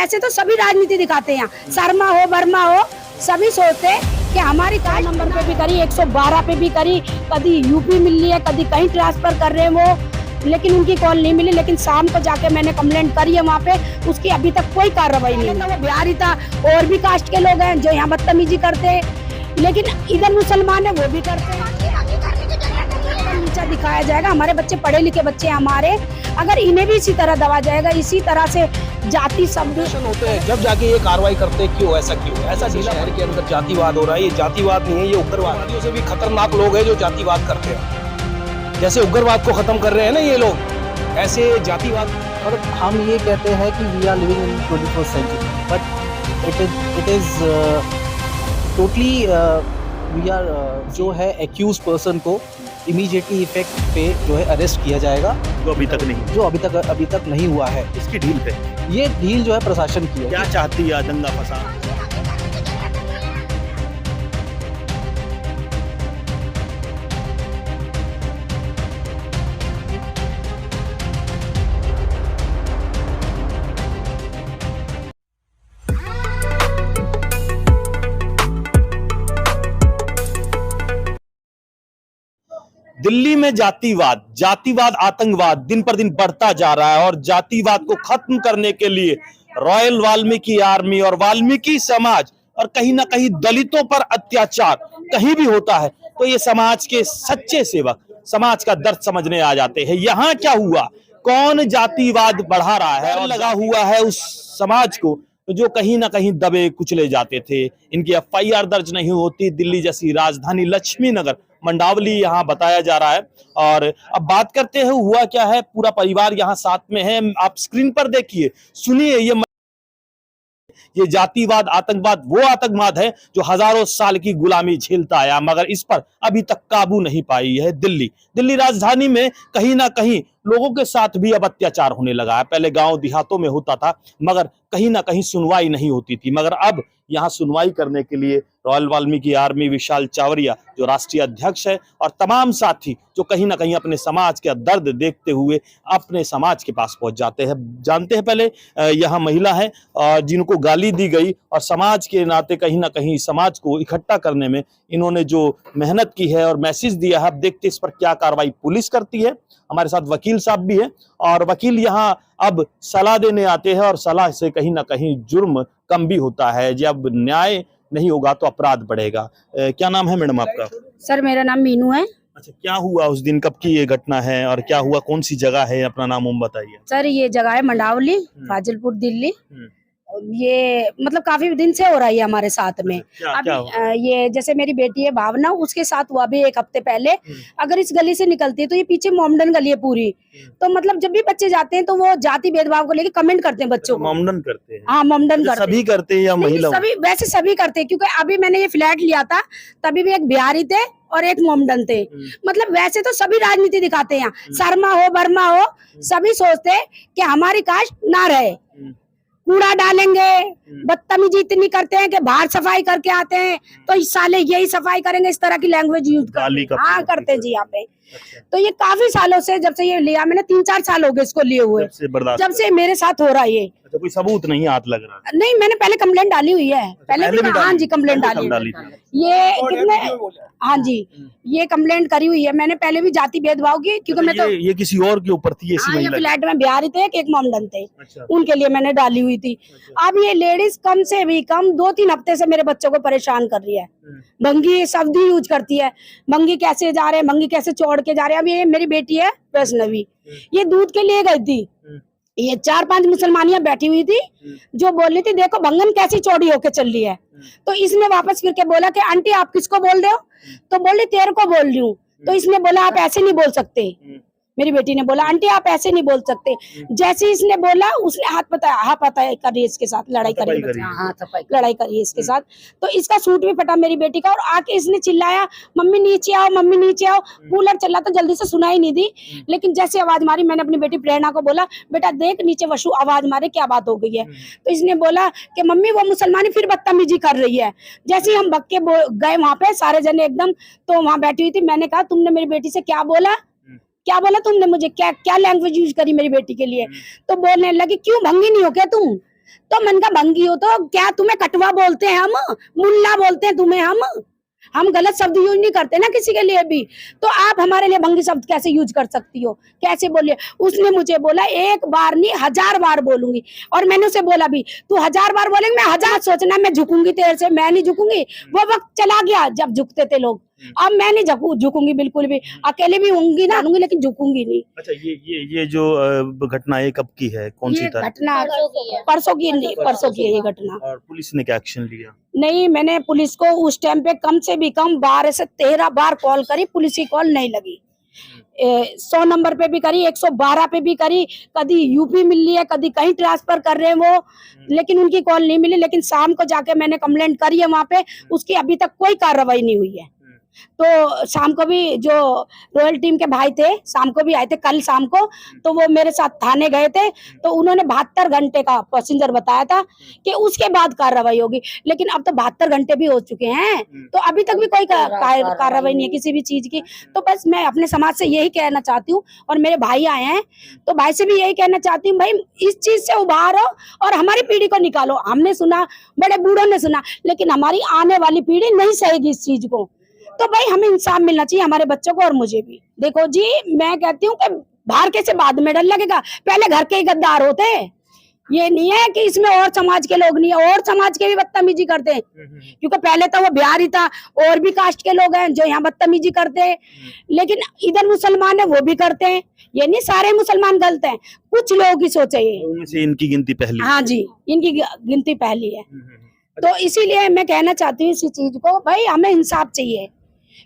वैसे तो सभी राजनीति दिखाते हैं यहाँ, शर्मा हो वर्मा हो, सभी सोचते हैं कि हमारी कास्ट नंबर पे भी करी, 112 पे भी करी, कभी यूपी मिल रही है, कभी कहीं ट्रांसफर कर रहे हैं वो, लेकिन उनकी कॉल नहीं मिली। लेकिन शाम को जाके मैंने कंप्लेंट करी है वहाँ पे, उसकी अभी तक कोई कार्रवाई नहीं है। वो बिहारी था, और भी कास्ट के लोग हैं जो यहाँ बदतमीजी करते हैं, लेकिन इधर मुसलमान है वो भी करते हैं। नीचा दिखाया जाएगा, हमारे बच्चे पढ़े लिखे बच्चे हमारे, अगर इन्हें भी इसी तरह दबा जाएगा, इसी तरह से जाति शब्द होते हैं, जब जाके ये कार्रवाई करते हैं। क्यों ऐसा जिला भर के अंदर जातिवाद हो रहा है। ये जातिवाद नहीं है, ये उग्रवादियों से भी खतरनाक लोग हैं जो जातिवाद करते हैं। जैसे उग्रवाद को खत्म कर रहे हैं ना ये लोग, ऐसे जातिवाद। और हम ये कहते हैं कि we are living in 21st century, but it is totally we are जो है एक्यूज पर्सन को इमीडिएटली इफेक्ट पे जो है अरेस्ट किया जाएगा, जो अभी तक नहीं हुआ है। इसकी ढील पे ये ढील जो है प्रशासन की है। क्या चाहती है दंगा फसाद? दिल्ली में जातिवाद आतंकवाद दिन पर दिन बढ़ता जा रहा है और जातिवाद को खत्म करने के लिए रॉयल वाल्मीकि आर्मी और वाल्मीकि समाज और कहीं ना कहीं दलितों पर अत्याचार कहीं भी होता है तो ये समाज के सच्चे सेवक समाज का दर्द समझने आ जाते हैं। यहाँ क्या हुआ, कौन जातिवाद बढ़ा रहा है और लगा हुआ है उस समाज को जो कहीं ना कहीं दबे कुचले जाते थे। इनकी एफआईआर दर्ज नहीं होती। दिल्ली जैसी राजधानी लक्ष्मी नगर मंडावली यहाँ बताया जा रहा है। और अब बात करते हैं हुआ क्या है, पूरा परिवार यहाँ साथ में है। आप स्क्रीन पर देखिए, सुनिए। ये जातिवाद आतंकवाद वो आतंकवाद है जो हजारों साल की गुलामी झेलता आया, मगर इस पर अभी तक काबू नहीं पाई है दिल्ली राजधानी में कहीं ना कहीं लोगों के साथ भी अब अत्याचार होने लगा है। पहले गांव देहातों में होता था मगर कहीं ना कहीं सुनवाई नहीं होती थी, मगर अब यहाँ सुनवाई करने के लिए रॉयल वाल्मीकि आर्मी विशाल चावरिया जो राष्ट्रीय अध्यक्ष है और तमाम साथी जो कहीं ना कहीं अपने समाज का दर्द देखते हुए अपने समाज के पास पहुंच जाते हैं। जानते हैं पहले यहाँ महिला है जिनको गाली दी गई और समाज के नाते कहीं ना कहीं समाज को इकट्ठा करने में इन्होंने जो मेहनत की है और मैसेज दिया है। अब देखते इस पर क्या कार्रवाई पुलिस करती है। हमारे साथ वकील साहब भी हैं और वकील यहाँ अब सलाह देने आते हैं और सलाह से कहीं ना कहीं जुर्म कम भी होता है। जब न्याय नहीं होगा तो अपराध बढ़ेगा। क्या नाम है मैडम आपका? सर मेरा नाम मीनू है। अच्छा, क्या हुआ उस दिन, कब की ये घटना है और क्या हुआ, कौन सी जगह है, अपना नाम बताइए। सर ये जगह है मंडावली, फाजिलपुर दिल्ली। ये मतलब काफी दिन से हो रहा है हमारे साथ में। ये जैसे मेरी बेटी है भावना, उसके साथ हुआ भी 1 हफ्ते पहले। अगर इस गली से निकलती है तो ये पीछे मोमडन गली है पूरी, तो मतलब जब भी बच्चे जाते हैं तो वो जाति भेदभाव को लेके कमेंट करते हैं बच्चों को। मोमडन करते हैं? हाँ मोमडन करते हैं। सभी करते हैं या महिला? सभी, वैसे सभी करते हैं, क्योंकि अभी मैंने ये फ्लैट लिया था तभी भी एक बिहारी थे और एक मोमडन थे। मतलब वैसे तो सभी राजनीति दिखाते हैं यहाँ, शर्मा हो वर्मा हो, सभी सोचते हैं कि हमारी कास्ट ना रहे। कूड़ा डालेंगे, बदतमीजी इतनी करते हैं कि बाहर सफाई करके आते हैं तो इस साले यही सफाई करेंगे, इस तरह की लैंग्वेज यूज करते हैं जी यहाँ पे। तो ये काफी सालों से, जब से ये लिया मैंने 3-4 साल हो गए इसको लिए हुए, जब से मेरे साथ हो रहा है ये। तो कोई सबूत नहीं हाथ लग रहा? नहीं, मैंने पहले कंप्लेंट डाली हुई है, पहले भी हाँ जी कंप्लेंट डाली। ये कितने, हाँ जी ये कंप्लेंट करी हुई है मैंने पहले भी जाति भेदभाव की, क्योंकि मैं तो ये किसी और के ऊपर थी? ये फ्लैट में बिहारी थे, एक मोमडन थे, उनके लिए मैंने डाली हुई थी। अब ये लेडीज कम से भी कम 2-3 हफ्ते से मेरे बच्चों को परेशान कर रही है। भंगी शब्द ही यूज करती है, भंगी कैसे जा रहे हैं, भंगी कैसे छोड़ के जा रहे हैं। अब ये मेरी बेटी है वैष्णवी, ये दूध के लिए गई थी, ये 4-5 मुसलमानियां बैठी हुई थी जो बोल रही थी देखो भंगन कैसी चौड़ी होके चल रही है। तो इसने वापस फिर के बोला कि आंटी आप किसको बोल रहे हो, तो बोल रही तेरे को बोल रही हूँ। तो इसने बोला आप ऐसे नहीं बोल सकते, मेरी बेटी ने बोला आंटी आप ऐसे नहीं बोल सकते। जैसे इसने बोला उसने हाथ पता करी इसके साथ, लड़ाई करी इसके साथ। तो इसका सूट भी फटा मेरी बेटी का, और आके इसने चिल्लाया मम्मी नीचे आओ, मम्मी नीचे आओ। कूलर चला तो जल्दी से सुनाई नहीं दी, लेकिन जैसे आवाज मारी मैंने अपनी बेटी प्रेरणा को बोला बेटा देख नीचे वशु आवाज मारे, क्या बात हो गई है। तो इसने बोला कि मम्मी वो मुसलमानी फिर बदतमीजी कर रही है। जैसे ही हम भक्के गए वहां पे सारे जने एकदम, तो वहां बैठी हुई थी, मैंने कहा तुमने मेरी बेटी से क्या बोला तुमने, मुझे क्या लैंग्वेज यूज करी मेरी बेटी के लिए। तो बोलने लगी क्यों भंगी नहीं हो क्या तुम, तो मन का भंगी हो तो क्या तुम्हें कटवा बोलते हैं हम, मुल्ला बोलते हैं तुम्हें हम गलत शब्द यूज नहीं करते ना किसी के लिए भी, तो आप हमारे लिए भंगी शब्द कैसे यूज कर सकती हो, कैसे बोलिए। उसने मुझे बोला एक बार नहीं 1000 बार बोलूंगी, और मैंने उसे बोला भी तू 1000 बार बोलेंगे मैं 1000 सोचना मैं झुकूंगी तेरे से, मैं नहीं झुकूंगी। वो वक्त चला गया जब झुकते थे लोग, अब मैं नहीं झुकूंगी बिल्कुल भी, अकेले भी होंगी ना होंगी लेकिन झुकूंगी नहीं। अच्छा, ये जो घटना है कब की है, कौन सी ये तारीख? घटना परसों की है ये घटना। और पुलिस ने क्या एक्शन लिया? नहीं, मैंने पुलिस को उस टाइम पे कम से भी कम 12 से 13 बार कॉल करी, पुलिस की कॉल नहीं लगी। 100 नंबर पे भी करी, 112 पे भी करी, कभी यूपी मिल रही है, कभी कहीं ट्रांसफर कर रहे हैं वो, लेकिन उनकी कॉल नहीं मिली। लेकिन शाम को जाके मैंने कंप्लेंट करी है वहां पे, उसकी अभी तक कोई कार्रवाई नहीं हुई है। तो शाम को भी जो रॉयल टीम के भाई थे शाम को भी आए थे, कल शाम को, तो वो मेरे साथ थाने गए थे, तो उन्होंने 72 घंटे का पैसेंजर बताया था कि उसके बाद कार्रवाई होगी, लेकिन अब तो 72 घंटे भी हो चुके हैं, तो अभी तक भी कोई कार्रवाई नहीं है किसी भी चीज की। तो बस मैं अपने समाज से यही कहना चाहती हूँ, और मेरे भाई आए हैं तो भाई से भी यही कहना चाहती हूँ, भाई इस चीज से उभारो और हमारी पीढ़ी को निकालो। हमने सुना, बड़े बूढ़ों ने सुना, लेकिन हमारी आने वाली पीढ़ी नहीं सहेगी इस चीज को। तो भाई हमें इंसाफ मिलना चाहिए हमारे बच्चों को और मुझे भी। देखो जी, मैं कहती हूँ कि बाहर के से बाद में डर लगेगा, पहले घर के ही गद्दार होते हैं। ये नहीं है कि इसमें और समाज के लोग नहीं है, और समाज के भी बदतमीजी करते हैं, क्योंकि पहले तो वो बिहारी था, और भी कास्ट के लोग हैं जो यहाँ बदतमीजी करते हैं, लेकिन इधर मुसलमान है वो भी करते हैं। ये नहीं सारे मुसलमान गलत हैं, कुछ लोगों की सोच है ये। उनमें से इनकी गिनती पहली? हाँ जी, इनकी गिनती पहली है। तो इसीलिए मैं कहना चाहती हूँ इसी चीज को, भाई हमें इंसाफ चाहिए,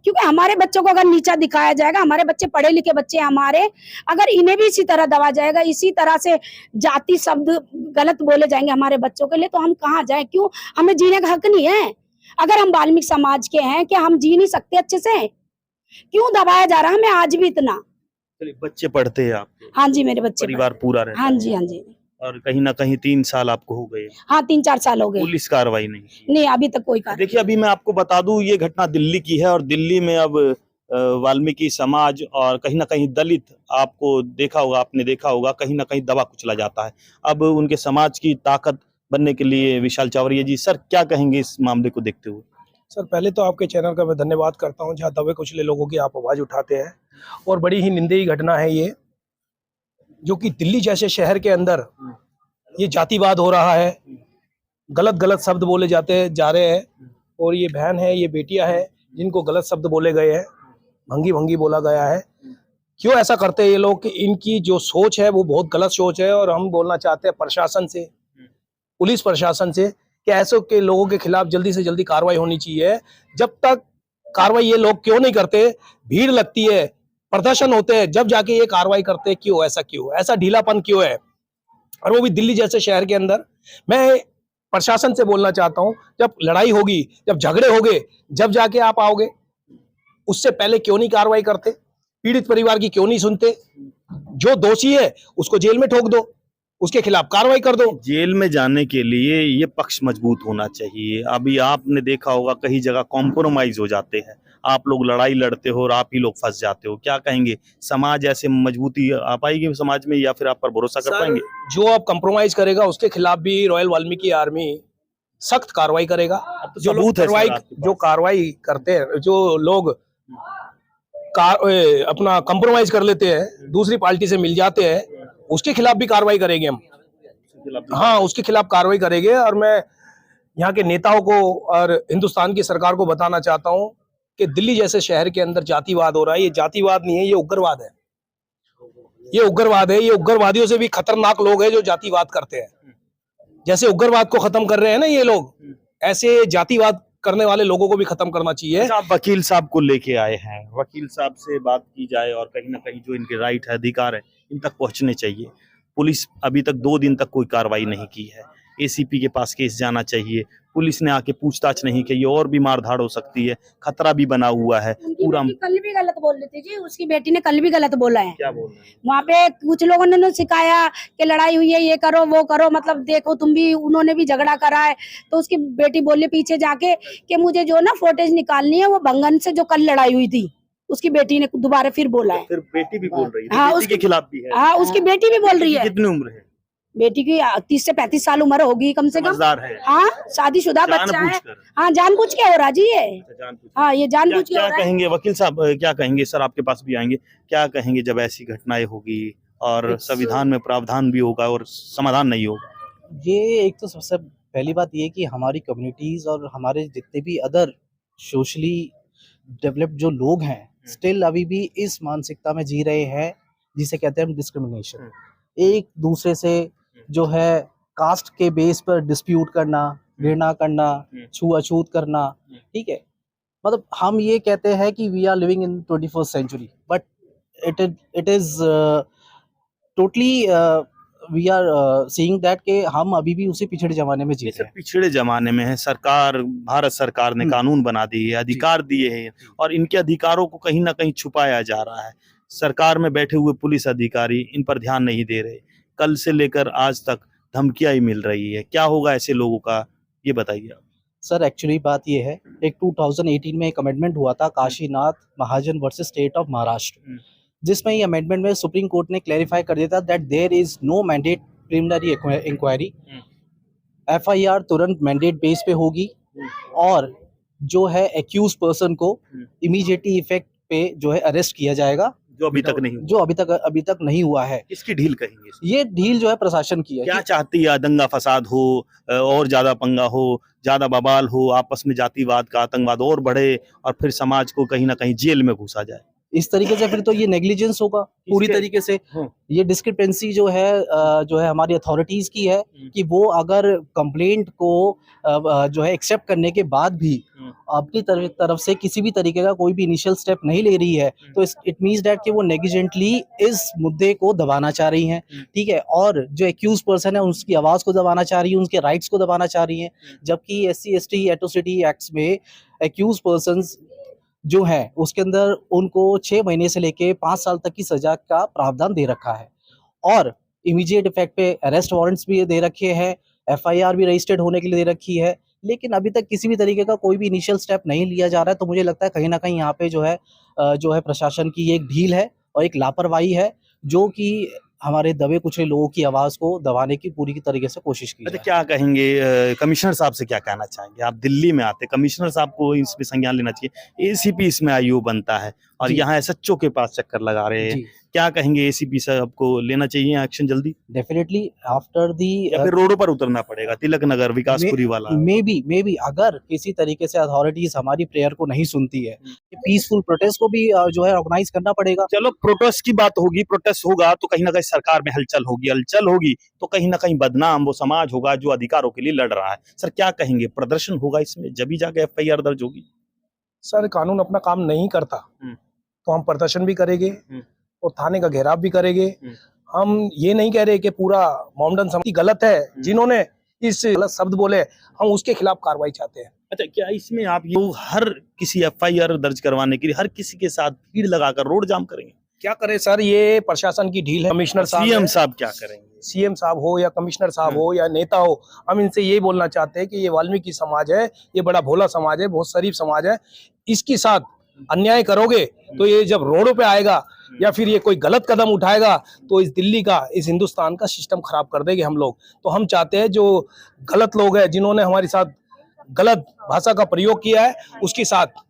क्योंकि हमारे बच्चों को अगर नीचा दिखाया जाएगा, हमारे बच्चे पढ़े लिखे बच्चे हमारे, अगर इन्हें भी इसी तरह दबा जाएगा, इसी तरह से जाति शब्द गलत बोले जाएंगे हमारे बच्चों के लिए, तो हम कहाँ जाएं? क्यों? हमें जीने का हक नहीं है? अगर हम वाल्मीकि समाज के हैं, क्या हम जी नहीं सकते अच्छे से? क्यों दबाया जा रहा है हमें आज भी इतना? चलिए, बच्चे पढ़ते हैं आपके? हाँ जी, मेरे बच्चे परिवार पूरा रहता हाँ है? जी, हाँ जी। और कहीं ना कहीं 3 साल आपको हो गए? हाँ, 3-4 साल हो गए। पुलिस कार्रवाई नहीं की? नहीं, अभी तक कोई कार्रवाई। देखिए, अभी मैं आपको बता दूं, ये घटना दिल्ली की है, और दिल्ली में अब वाल्मीकि समाज और कहीं ना कहीं दलित, आपने देखा होगा कहीं ना कहीं दबा कुचला जाता है। अब उनके समाज की ताकत बनने के लिए विशाल चावरिया जी, सर क्या कहेंगे इस मामले को देखते हुए? सर, पहले तो आपके चैनल का मैं धन्यवाद करता हूं, जहां दबे कुचले लोगों की आप आवाज उठाते हैं, और बड़ी ही निंदनीय घटना है ये, जो कि दिल्ली जैसे शहर के अंदर ये जातिवाद हो रहा है, गलत शब्द बोले जा रहे हैं, और ये बहन है, ये बेटियां हैं जिनको गलत शब्द बोले गए हैं, भंगी बोला गया है। क्यों ऐसा करते हैं ये लोग? कि इनकी जो सोच है वो बहुत गलत सोच है, और हम बोलना चाहते हैं प्रशासन से, पुलिस प्रशासन से, कि ऐसे के लोगों के खिलाफ जल्दी से जल्दी कार्रवाई होनी चाहिए। जब तक कार्रवाई ये लोग क्यों नहीं करते, भीड़ लगती है, प्रदर्शन होते हैं, जब जाके ये कार्रवाई करते हैं, क्यों ऐसा ढीलापन क्यों है? और वो भी दिल्ली जैसे शहर के अंदर। मैं प्रशासन से बोलना चाहता हूं, जब लड़ाई होगी, जब झगड़े होंगे, जब जाके आप आओगे, उससे पहले क्यों नहीं कार्रवाई करते? पीड़ित परिवार की क्यों नहीं सुनते? जो दोषी है उसको जेल में ठोक दो, उसके खिलाफ कार्रवाई कर दो। जेल में जाने के लिए ये पक्ष मजबूत होना चाहिए। अभी आपने देखा होगा कई जगह कॉम्प्रोमाइज हो जाते हैं, आप लोग लड़ाई लड़ते हो और आप ही लोग फंस जाते हो। क्या कहेंगे, समाज ऐसे मजबूती आ पाएगी समाज में, या फिर आप पर भरोसा कर पाएंगे? जो अब कंप्रोमाइज करेगा उसके खिलाफ भी रॉयल वाल्मीकि आर्मी सख्त कार्रवाई करेगा। जो लोग कार्रवाई करते हैं, जो लोग अपना कंप्रोमाइज कर लेते हैं, दूसरी पार्टी से मिल जाते हैं, उसके खिलाफ भी कार्रवाई करेंगे हम। हाँ, उसके खिलाफ कार्रवाई करेंगे। और मैं यहाँ के नेताओं को और हिंदुस्तान की सरकार को बताना चाहता हूँ कि दिल्ली जैसे शहर के अंदर जातिवाद हो रहा है। ये जातिवाद नहीं है, ये उग्रवाद है। ये उग्रवादियों से भी खतरनाक लोग हैं जो जातिवाद करते हैं। जैसे उग्रवाद को खत्म कर रहे हैं ना ये लोग, ऐसे जातिवाद करने वाले लोगों को भी खत्म करना चाहिए। आप वकील साहब को लेके आए हैं, वकील साहब से बात की जाए और कहीं ना कहीं जो इनके राइट है, अधिकार है, इन तक पहुंचने चाहिए। पुलिस अभी तक 2 दिन तक कोई कार्रवाई नहीं की है। एसीपी के पास केस जाना चाहिए, पुलिस ने आके पूछताछ नहीं की, ये और भी मारधाड़ हो सकती है, खतरा भी बना हुआ है पूरा। कल भी गलत बोल रही थी जी, उसकी बेटी ने कल भी गलत बोला है। क्या बोल रहे हैं? वहाँ पे कुछ लोगों ने सिखाया कि लड़ाई हुई है, ये करो वो करो, मतलब देखो तुम भी, उन्होंने भी झगड़ा करा है। तो उसकी बेटी बोली पीछे जाके कि मुझे जो ना फुटेज निकालनी है वो भंगन से जो कल लड़ाई हुई थी। उसकी बेटी ने दोबारा फिर बोला है। फिर बेटी भी बोल रही है? हाँ, बेटी के खिलाफ भी है? हाँ, उसकी बेटी भी बोल रही है। कितनी उम्र है? बेटी की 30 से 35 साल उम्र होगी कम से कम। समझदार है। हाँ, शादीशुदा बच्चा है। जानबूझकर। हाँ, जानबूझ के हो रहा जी ये। हाँ, ये जानबूझ के हो क्या रहा है। कहेंगे वकील साहब, क्या कहेंगे? सर आपके पास भी आएंगे। क्या कहेंगे जब ऐसी घटनाएं होगी और संविधान में प्रावधान भी होगा और समाधान नहीं होगा? ये एक तो सबसे पहली बात ये है कि हमारी कम्युनिटीज़ और हमारे जितने भी अदर सोशली डेवलप्ड जो लोग हैं, स्टिल अभी भी इस मानसिकता में जी रहे हैं जिसे कहते हैं हम डिस्क्रिमिनेशन। एक दूसरे से जो है कास्ट के बेस पर डिस्प्यूट करना, घृणा करना, छुआछूत करना, ठीक है। मतलब हम ये कहते हैं कि we are living in 21st century, but it is totally we are seeing that कि हम अभी भी उसी पिछड़े जमाने में जी ये रहे सब हैं। पिछड़े जमाने में है। सरकार, भारत सरकार ने कानून बना दिए है, अधिकार दिए हैं और इनके अधिकारों को कहीं ना कहीं छुपाया जा रहा है। सरकार में बैठे हुए पुलिस अधिकारी इन पर ध्यान नहीं दे रहे। कल से लेकर आज तक धमकियां ही मिल रही है। क्या होगा ऐसे लोगों का, ये बताइए आप। सर एक्चुअली बात ये है, एक 2018 में एक अमेंडमेंट हुआ था काशीनाथ महाजन वर्सेस स्टेट ऑफ महाराष्ट्र, जिसमें ये अमेंडमेंट में सुप्रीम कोर्ट ने क्लैरिफाई कर दिया था that there is no mandate preliminary inquiry. FIR तुरंत मैंडेट बेस पे होगी और जो है एक्यूज पर्सन को इमीडिएटली इफेक्ट पे जो है अरेस्ट किया जाएगा, जो अभी तक नहीं हुआ। जो अभी तक नहीं हुआ है। इसकी ढील कहेंगे इसको? ये ढील जो है प्रशासन की है। क्या चाहती है? दंगा फसाद हो और ज्यादा पंगा हो, ज्यादा बवाल हो, आपस में जातिवाद का आतंकवाद और बढ़े और फिर समाज को कहीं ना कहीं जेल में घुसा जाए। इस तरीके से फिर तो ये नेग्लिजेंस होगा पूरी तरीके से। ये डिस्क्रिपेंसी जो है हमारी अथॉरिटीज की है कि वो अगर कंप्लेंट को जो है एक्सेप्ट करने के बाद भी अपनी तरफ से किसी भी तरीके का कोई भी इनिशियल स्टेप नहीं ले रही है, तो इट मींस दैट कि वो नेग्लिजेंटली इस मुद्दे को दबाना चाह रही हैं, ठीक है। और जो एक्यूज पर्सन है उसकी आवाज को दबाना चाह रही है, उनके राइट्स को दबाना चाह रही हैं। जबकि SC/ST एट्रोसिटी एक्ट्स में एक्यूज पर्सन्स जो है उसके अंदर उनको 6 महीने से लेके 5 साल तक की सजा का प्रावधान दे रखा है और इमीडिएट इफेक्ट पे अरेस्ट वारंट्स भी दे रखे हैं, FIR भी रजिस्टर्ड होने के लिए दे रखी है। लेकिन अभी तक किसी भी तरीके का कोई भी इनिशियल स्टेप नहीं लिया जा रहा है। तो मुझे लगता है कहीं ना कहीं यहाँ पे जो है प्रशासन की एक ढील है और एक लापरवाही है, जो कि हमारे दबे कुचले लोगों की आवाज को दबाने की पूरी तरीके से कोशिश की अच्छा, जाए। क्या कहेंगे कमिश्नर साहब से, क्या कहना चाहेंगे? आप दिल्ली में आते, कमिश्नर साहब को इसमें संज्ञान लेना चाहिए। ACP इसमें IO बनता है और जी। यहाँ SHO के पास चक्कर लगा रहे हैं। जी। क्या कहेंगे? ACP साहब को लेना चाहिए एक्शन जल्दी, डेफिनेटली आफ्टर दी या फिर रोडों पर उतरना पड़ेगा? तिलक नगर, विकासपुरी वाला मे बी अगर किसी तरीके से अथॉरिटीज हमारी प्रेयर को नहीं सुनती है, पीसफुल प्रोटेस्ट को भी जो है ऑर्गेनाइज करना पड़ेगा। चलो, प्रोटेस्ट की बात होगी, प्रोटेस्ट होगा तो कहीं ना कहीं सरकार में हलचल होगी तो कहीं ना कहीं बदनाम वो समाज होगा जो अधिकारों के लिए लड़ रहा है। सर क्या कहेंगे? प्रदर्शन होगा इसमें, जब ही जाके FIR दर्ज होगी? सर कानून अपना काम नहीं करता तो हम प्रदर्शन भी करेंगे और थाने का घेराव भी करेंगे। हम ये नहीं कह रहे कि पूरा मोमडन समिति गलत है, जिन्होंने इस गलत शब्द बोले हम उसके खिलाफ कार्रवाई चाहते हैं। अच्छा, क्या इसमें आप ये हर किसी FIR दर्ज करवाने के लिए हर किसी के साथ भीड़ लगाकर रोड जाम करेंगे? क्या करें सर, ये प्रशासन की ढील है। कमिश्नर साहब, CM साहब क्या करेंगे? CM साहब हो या कमिश्नर साहब हो या नेता हो, हम इनसे ये बोलना चाहते हैं कि ये वाल्मीकि समाज है, ये बड़ा भोला समाज है, बहुत शरीफ समाज है। इसके साथ अन्याय करोगे तो ये जब रोडों पे आएगा या फिर ये कोई गलत कदम उठाएगा तो इस दिल्ली का, इस हिंदुस्तान का सिस्टम खराब कर देंगे हम लोग। तो हम चाहते हैं जो गलत लोग हैं, जिन्होंने हमारे साथ गलत भाषा का प्रयोग किया है, उसके साथ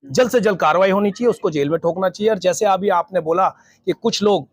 जल्द से जल्द कार्रवाई होनी चाहिए, उसको जेल में ठोकना चाहिए। और जैसे अभी आपने बोला कि कुछ लोग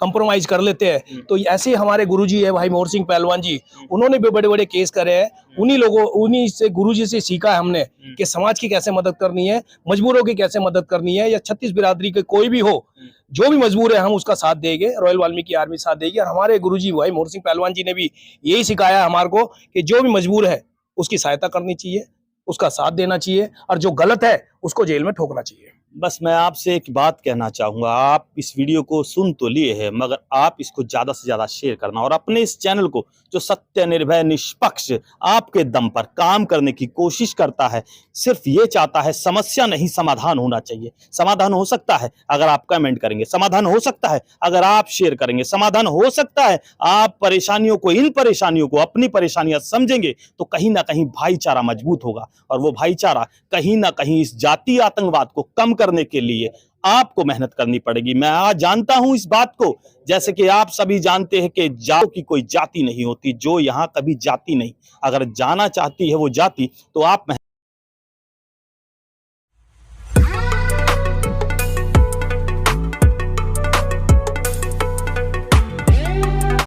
कंप्रोमाइज कर लेते हैं, तो ऐसे हमारे गुरुजी है भाई मोहर सिंह पहलवान जी, उन्होंने भी बड़े बड़े केस करे हैं। उन्हीं से गुरुजी से सीखा है हमने कि समाज की कैसे मदद करनी है, मजबूरों की कैसे मदद करनी है, या 36 बिरादरी के कोई भी हो, जो भी मजबूर है हम उसका साथ देंगे। रॉयल वाल्मीकि आर्मी साथ देगी। और हमारे गुरुजी भाई मोहर सिंह पहलवान जी ने भी यही सिखाया है हमारे को कि जो भी मजबूर है उसकी सहायता करनी चाहिए, उसका साथ देना चाहिए, और जो गलत है उसको जेल में ठोकना चाहिए। बस मैं आपसे एक बात कहना चाहूंगा, आप इस वीडियो को सुन तो लिए हैं, मगर आप इसको ज्यादा से ज्यादा शेयर करना और अपने इस चैनल को, जो सत्य, निर्भय, निष्पक्ष आपके दम पर काम करने की कोशिश करता है, सिर्फ ये चाहता है समस्या नहीं समाधान होना चाहिए। समाधान हो सकता है अगर आप कमेंट करेंगे, समाधान हो सकता है अगर आप शेयर करेंगे, समाधान हो सकता है आप परेशानियों को, इन परेशानियों को अपनी परेशानियां समझेंगे तो कहीं ना कहीं भाईचारा मजबूत होगा और वो भाईचारा कहीं ना कहीं इस जातीय आतंकवाद को कम करने के लिए आपको मेहनत करनी पड़ेगी। मैं आज जानता हूं इस बात को, जैसे कि आप सभी जानते हैं कि जाओ की कोई जाति नहीं होती, जो यहाँ कभी जाति नहीं। अगर जाना चाहती है वो जाति, तो आप